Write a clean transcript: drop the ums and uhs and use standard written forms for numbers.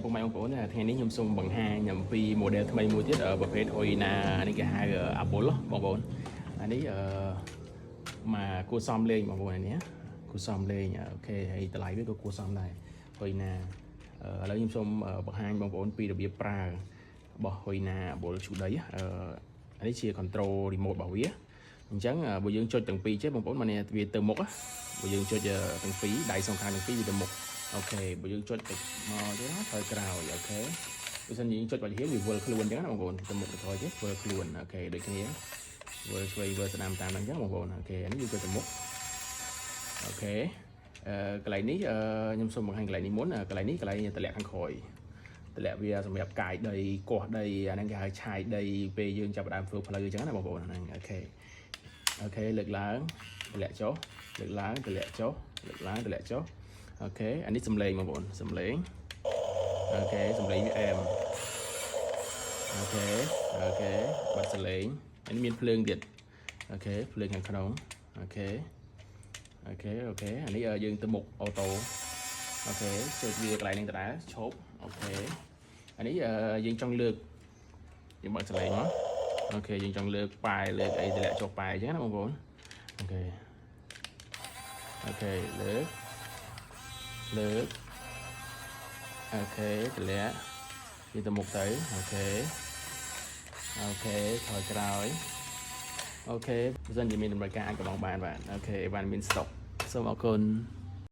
ពុកម៉ែបងប្អូនថ្ងៃនេះខ្ញុំសូមបង្ហាញអំពី model ថ្មីមួយទៀតប្រភេទ Hoina នេះគេហៅ Apple បងប្អូនអានេះមកគួរសមលេងបងប្អូននេះគួរសមលេងអូខេហើយតម្លៃវាក៏គួរសមដែរ Hoina ឥឡូវខ្ញុំសូមបង្ហាញបងប្អូនពីរបៀបប្រើរបស់ Hoina Apple ជូដីអានេះជា control remote របស់វាអញ្ចឹងបើយើងចុចទាំងពីរចេះបងប្អូនមកនេះវាទៅមុខបើយើងចុចទាំងពីរដៃសងខាងទាំងពីរវាទៅមុខអូខេបើយើងចុចទៅមកទៀតថយក្រោយអូខេបើសិនយើងចុចបាច់ហៀងវាវិលខ្លួនអញ្ចឹងណាបងប្អូនទៅមុខទៅថយទេវិលខ្លួនអូខេដូចគ្នាវិលឆ្វេងវិលស្ដាំតាមអញ្ចឹងបងប្អូនអូខេអានេះយើងចុចទៅមុខអូខេកន្លែងនេះខ្ញុំសូមបង្ហាញកន្លែងនេះមុនកន្លែងនេះកន្លែងតម្លាក់ខាងក្រោយតម្លាក់វាសម្រាប់កាយដីកោះដីអាហ្នឹងគេហៅឆាយដីពេលយើងចាប់ផ្ដើមធ្វើផ្លូវអញ្ចឹងណាបងប្អូនហ្នឹងអូខេលើកឡើងតម្លាក់ចុះលើកឡើងតម្លាក់ចុះលើកឡើងតម្លាក់ចុះអូខេអានេះសំឡេងបងប្អូនសំឡេងអូខេសំឡេងវាអែមអូខេបាត់សំឡេងអានេះមានភ្លើងទៀតអូខេភ្លើងខាងក្នុងអូខេអានេះយើងទៅមុខអូតូអូខេចុចវាកន្លែងនេះដដែលឈប់អូខេអានេះយើងចង់លើកយើងបើកសំឡេងមកអូខេយើងចង់លើកប៉ែលើកអីតម្លាក់ចុះប៉ែអញ្ចឹងណាបងប្អូនអូខេលើកអូខេតម្លាក់វាទៅមុខទៅអូខេថយក្រោយអូខេបើសិនជាមានតម្រូវការអាចកន្លងបានបាទអូខេបានមាន stop សូមអរគុណ